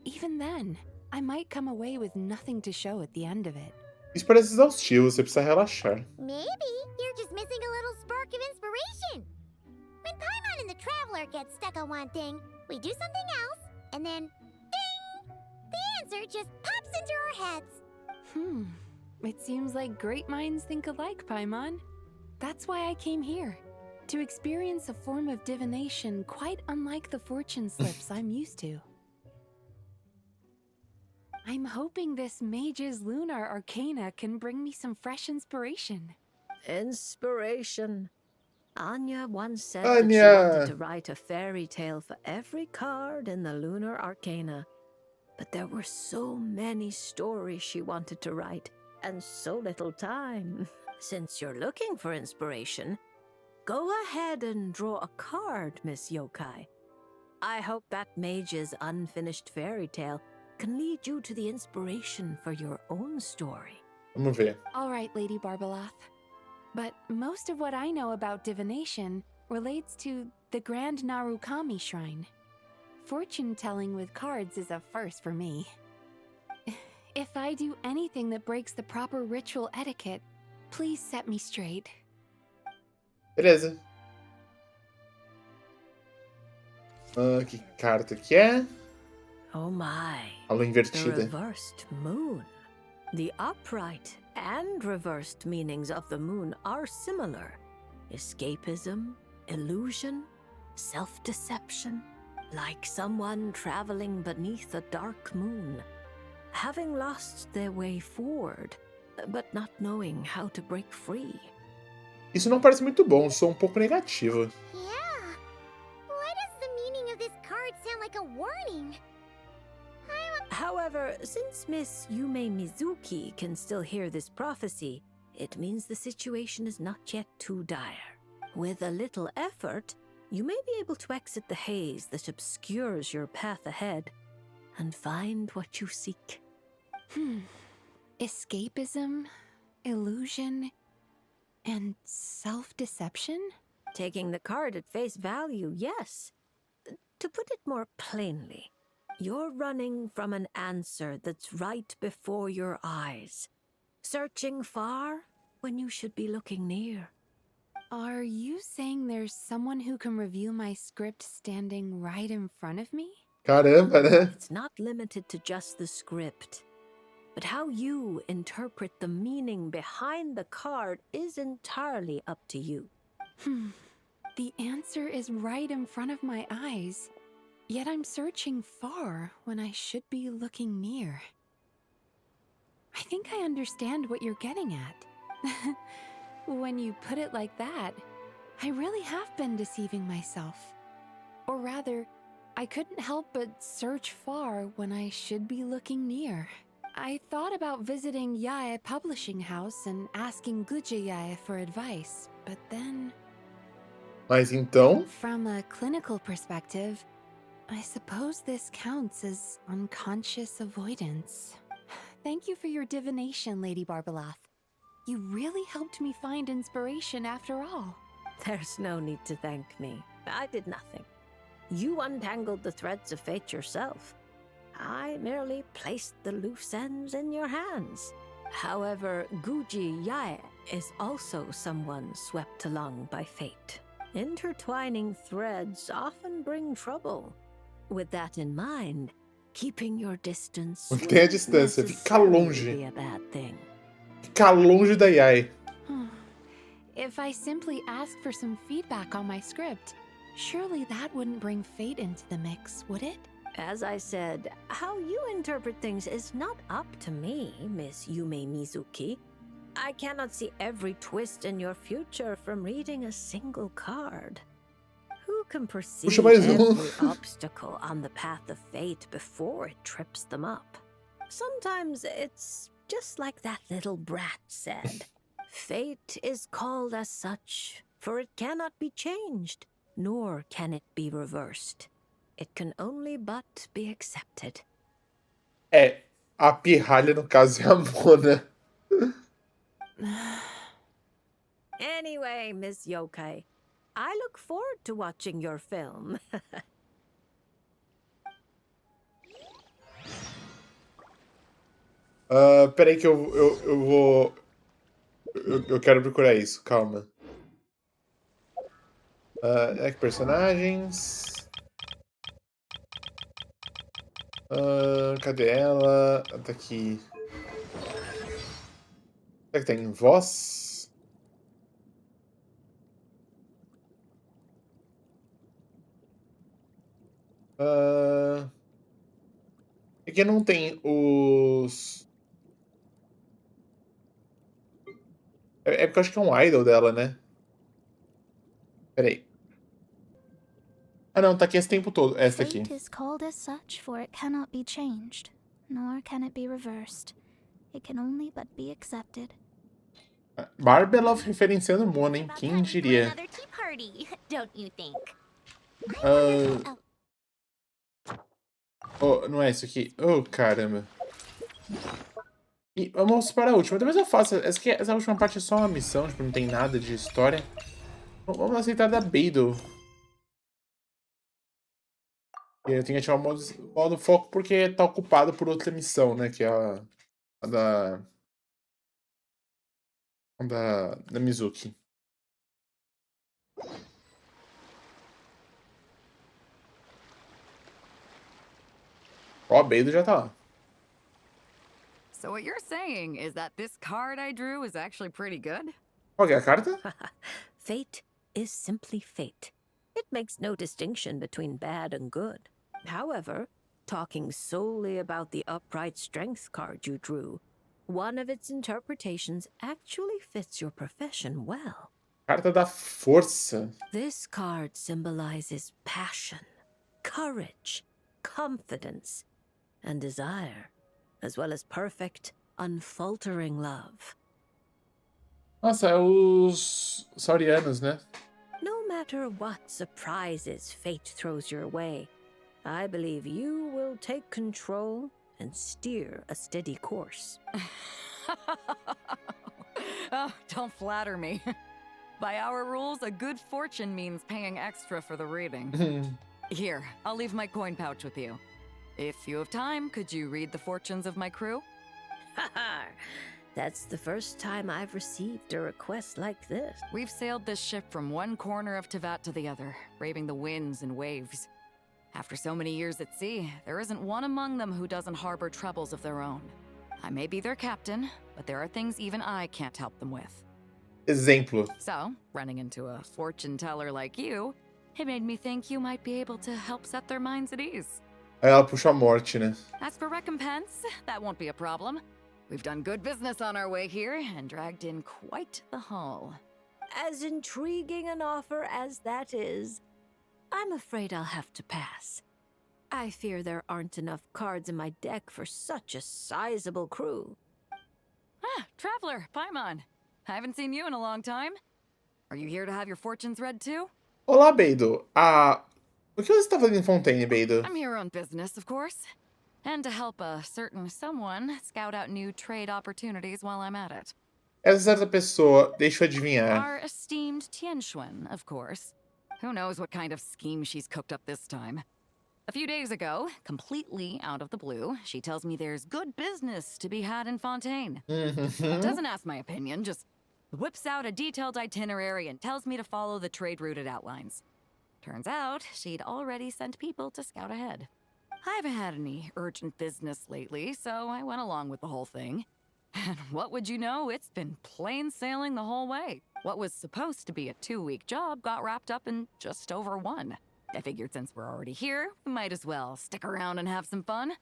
Speaker 7: Even then, I might come away with nothing to show at the end of it.
Speaker 1: Isso parece exaustivo, você precisa relaxar.
Speaker 2: Maybe you're just missing a little spark of inspiration. When Paimon and the Traveler get stuck on one thing, we do something else, and then, ding! The answer just pops into our heads.
Speaker 7: It seems like great minds think alike, Paimon. That's why I came here. To experience a form of divination quite unlike the fortune slips I'm used to. I'm hoping this mage's lunar arcana can bring me some fresh inspiration.
Speaker 3: Inspiration. Anya once said
Speaker 1: Anya.
Speaker 3: that she wanted to write a fairy tale for every card in the lunar arcana. But there were so many stories she wanted to write, and so little time. Since you're looking for inspiration, go ahead and draw a card, Miss Yokai. I hope that mage's unfinished fairy tale can lead you to the inspiration for your own story.
Speaker 1: Vamos ver.
Speaker 7: All right, Lady Barbeloth. But most of what I know about divination relates to the Grand Narukami Shrine. Fortune-telling with cards is a first for me. If I do anything that breaks the proper ritual etiquette, please set me straight.
Speaker 1: Beleza. Que carta que é?
Speaker 3: Oh my.
Speaker 1: A lua
Speaker 3: The
Speaker 1: invertida.
Speaker 3: reversed moon. The upright and reversed meanings of the moon are similar. Escapism, illusion, self-deception, like someone traveling beneath a dark moon, having lost their way forward, but not knowing how to break free.
Speaker 1: Isso não parece muito bom, sou um pouco negativa.
Speaker 2: Yeah. Why does the meaning of this card sound like a warning?
Speaker 3: However, since Miss Yumemizuki can still hear this prophecy, it means the situation is not yet too dire. With a little effort, you may be able to exit the haze that obscures your path ahead and find what you seek.
Speaker 7: Escapism, illusion, and self-deception?
Speaker 3: Taking the card at face value, yes. To put it more plainly, you're running from an answer that's right before your eyes, searching far when you should be looking near.
Speaker 7: Are you saying there's someone who can review my script standing right in front of me?
Speaker 1: Caramba, né?
Speaker 3: It's not limited to just the script, but how you interpret the meaning behind the card is entirely up to you.
Speaker 7: The answer is right in front of my eyes, yet I'm searching far when I should be looking near. I think I understand what you're getting at. When you put it like that, I really have been deceiving myself. Or rather, I couldn't help but search far when I should be looking near. I thought about visiting Yae Publishing House and asking Guja Yae for advice, but then...
Speaker 1: Mas então...
Speaker 7: From a clinical perspective, I suppose this counts as unconscious avoidance. Thank you for your divination, Lady Barbeloth. You really helped me find inspiration after all.
Speaker 3: There's no need to thank me. I did nothing. You untangled the threads of fate yourself. I merely placed the loose ends in your hands. However, Guji Yae is also someone swept along by fate. Intertwining threads often bring trouble. With that in mind, keeping your distance
Speaker 1: Mantenha a distância, fica longe.
Speaker 3: be a bad thing.
Speaker 1: Fica longe da Yae.
Speaker 7: If I simply ask for some feedback on my script, surely that wouldn't bring fate into the mix, would it?
Speaker 3: As I said, how you interpret things is not up to me, Miss Yumemizuki. I cannot see every twist in your future from reading a single card. Who can perceive
Speaker 1: Puxa mais
Speaker 3: every obstacle on the path of fate before it trips them up? Sometimes it's just like that little brat said. Fate is called as such, for it cannot be changed, nor can it be reversed. It can only but be accepted.
Speaker 1: É, a pirralha no caso é a Mona.
Speaker 3: Anyway, Miss Yokai, I look forward to watching your film.
Speaker 1: Peraí que eu vou... Eu quero procurar isso, calma. É que personagens... cadê ela? Tá aqui. Será que tem voz? Aqui não tem os... É porque eu acho que é um idol dela, né? Peraí. Ah não, tá aqui esse tempo todo. Essa aqui.
Speaker 6: Fate is called as such, for it cannot be changed, nor can it be reversed. It can only but be accepted.
Speaker 1: Barbeloth referenciando Mona, hein?
Speaker 2: About
Speaker 1: Quem
Speaker 2: time for
Speaker 1: diria?
Speaker 2: another tea party, don't you think?
Speaker 1: Oh, não é isso aqui? Oh, caramba. E vamos para a última. Talvez eu faça. Essa última parte é só uma missão, tipo, não tem nada de história. Vamos aceitar da Beidou. Eu tenho que ativar o modo foco porque tá ocupado por outra missão, né? Que é a da Mizuki. Ó, a Beidou já tá lá.
Speaker 8: So what you're saying is that this card I drew is actually pretty good?
Speaker 1: Qual que é a carta?
Speaker 3: Fate is simply fate. It makes no distinction between bad and good. However, talking solely about the upright strength card you drew, one of its interpretations actually fits your profession well.
Speaker 1: Carta da força.
Speaker 3: This card symbolizes passion, courage, confidence, and desire, as well as perfect, unfaltering love.
Speaker 1: Nossa, é os saurianos, né?
Speaker 3: No matter what surprises fate throws your way, I believe you will take control and steer a steady course.
Speaker 8: Oh, don't flatter me. By our rules, a good fortune means paying extra for the reading. Here, I'll leave my coin pouch with you. If you have time, could you read the fortunes of my crew?
Speaker 3: That's the first time I've received a request like this.
Speaker 8: We've sailed this ship from one corner of Tevat to the other, braving the winds and waves. After so many years at sea, there isn't one among them who doesn't harbor troubles of their own. I may be their captain, but there are things even I can't help them with.
Speaker 1: Exemplo.
Speaker 8: So, running into a fortune teller like you, it made me think you might be able to help set their minds at ease.
Speaker 1: Aí ela puxa a morte, né?
Speaker 8: As for recompense, that won't be a problem. We've done good business on our way here and dragged in quite the haul.
Speaker 3: As intriguing an offer as that is, I'm afraid I'll have to pass. I fear there aren't enough cards in my deck for such a sizable crew.
Speaker 8: Ah, Traveler, Paimon. I haven't seen you in a long time. Are you here to have your fortunes read too?
Speaker 1: Olá, Beidou. O que você está fazendo em Fontaine, Beidou?
Speaker 8: I'm here on business, of course. And to help a certain someone scout out new trade opportunities while I'm at it.
Speaker 1: Essa certa pessoa, deixa eu adivinhar.
Speaker 8: Our esteemed Tianxuan, of course. Who knows what kind of scheme she's cooked up this time. A few days ago, completely out of the blue, she tells me there's good business to be had in Fontaine.
Speaker 1: Uhum.
Speaker 8: Doesn't ask my opinion, just whips out a detailed itinerary and tells me to follow the trade route it outlines. Turns out, she'd already sent people to scout ahead. I haven't had any urgent business lately, so I went along with the whole thing. And what would you know, it's been plain sailing the whole way. What was supposed to be a 2-week job got wrapped up in just over 1. I figured since we're already here, we might as well stick around and have some fun.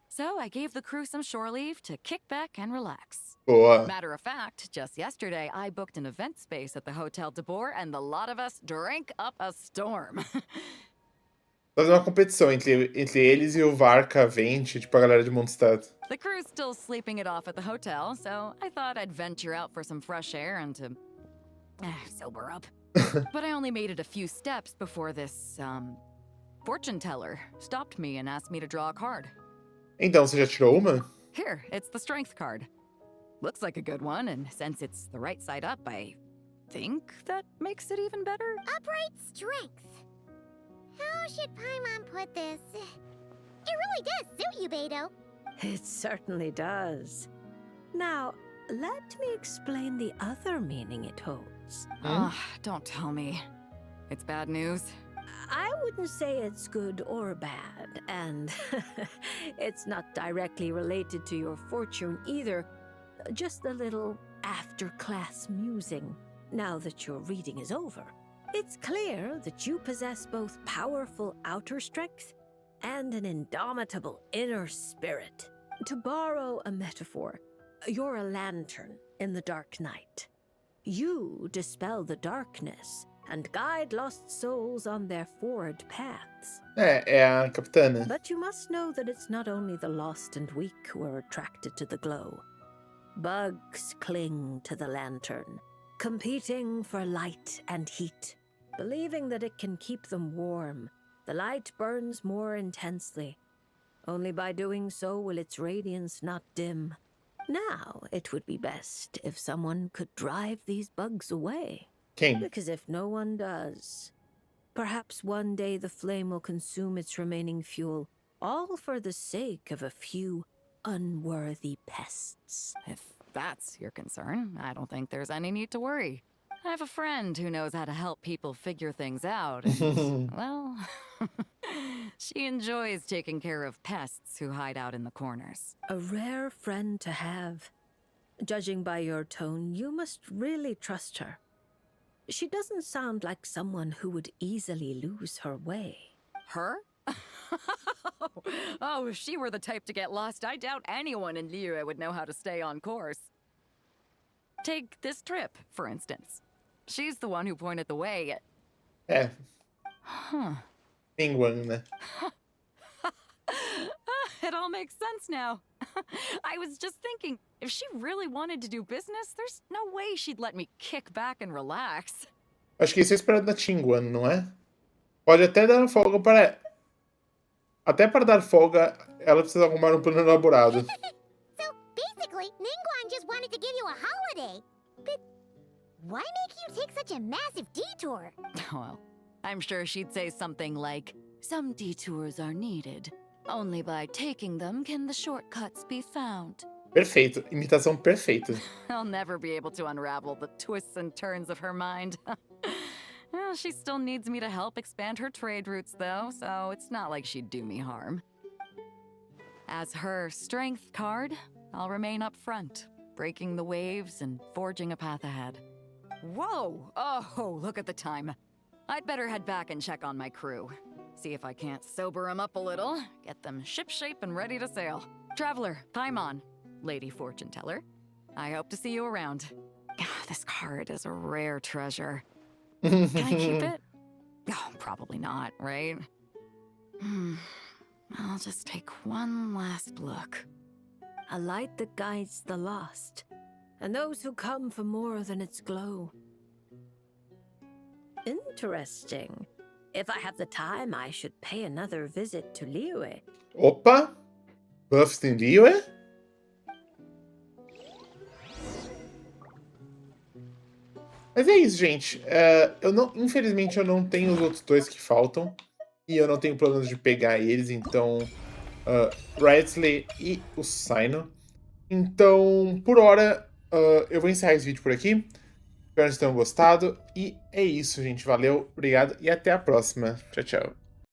Speaker 8: So I gave the crew some shore leave to kick back and relax.
Speaker 1: Boa.
Speaker 8: Matter of fact, just yesterday I booked an event space at the Hotel de Boer and the lot of us drank up a storm.
Speaker 1: Fazer uma competição entre eles e o Varka Vente, tipo a galera de Mondstadt.
Speaker 8: The crew's still sleeping it off at the hotel, so I thought I'd venture out for some fresh air and to sober up. But I only made it a few steps before this, fortune teller stopped me and asked me to draw a card.
Speaker 1: Então, você já tirou uma?
Speaker 8: Here, it's the strength card. Looks like a good one, and since it's the right side up, I think that makes it even better.
Speaker 2: Upright strength. How should Paimon put this? It really does suit you, Beidou.
Speaker 3: It certainly does. Now, let me explain the other meaning it holds.
Speaker 8: Don't tell me. It's bad news.
Speaker 3: I wouldn't say it's good or bad, and it's not directly related to your fortune either. Just a little after-class musing, now that your reading is over. It's clear that you possess both powerful outer strength and an indomitable inner spirit. To borrow a metaphor, you're a lantern in the dark night. You dispel the darkness and guide lost souls on their forward paths.
Speaker 1: É a capitana.
Speaker 3: But you must know that it's not only the lost and weak who are attracted to the glow. Bugs cling to the lantern, competing for light and heat. Believing that it can keep them warm, the light burns more intensely. Only by doing so will its radiance not dim. Now, it would be best if someone could drive these bugs away.
Speaker 1: Quem?
Speaker 3: Because if no one does, perhaps one day the flame will consume its remaining fuel, all for the sake of a few unworthy pests.
Speaker 8: If that's your concern, I don't think there's any need to worry. I have a friend who knows how to help people figure things out. And, well, she enjoys taking care of pests who hide out in the corners.
Speaker 3: A rare friend to have. Judging by your tone, you must really trust her. She doesn't sound like someone who would easily lose her way.
Speaker 8: Her? Oh, if she were the type to get lost, I doubt anyone in Liyue would know how to stay on course. Take this trip, for instance. She's the one who pointed the way.
Speaker 1: É,
Speaker 8: Huh.
Speaker 1: Penguin, né?
Speaker 8: It all makes sense now. I was just thinking, if she really wanted to do business, there's no way she'd let me kick back and relax.
Speaker 1: Acho que isso é esperado da Tinguan, não é? Pode até dar folga para... Até para dar folga, ela precisa arrumar um plano elaborado.
Speaker 2: So, basically, Ningguang just wanted to give you a holiday. But why make you take such a massive detour?
Speaker 8: Well, I'm sure she'd say something like, some detours are needed. Only by taking them can the shortcuts be found.
Speaker 1: Perfeito, imitação perfeita.
Speaker 8: I'll never be able to unravel the twists and turns of her mind. Well, she still needs me to help expand her trade routes, though, so it's not like she'd do me harm. As her strength card, I'll remain up front, breaking the waves and forging a path ahead. Whoa! Oh, look at the time. I'd better head back and check on my crew. See if I can't sober them up a little, get them shipshape and ready to sail. Traveler, Paimon, Lady Fortune Teller, I hope to see you around. This card is a rare treasure. Can I keep it? Oh, probably not, right? I'll just take one last look.
Speaker 3: A light that guides the lost, and those who come for more than its glow. Interesting. If I have the time, I should pay another visit to Liyue.
Speaker 1: Opa! Buffs em Liyue? Mas é isso, gente. Infelizmente, eu não tenho os outros dois que faltam. E eu não tenho planos de pegar eles, então... Redsley e o Sino. Então, por hora, eu vou encerrar esse vídeo por aqui. Espero que vocês tenham gostado. E é isso, gente. Valeu, obrigado e até a próxima. Tchau, tchau.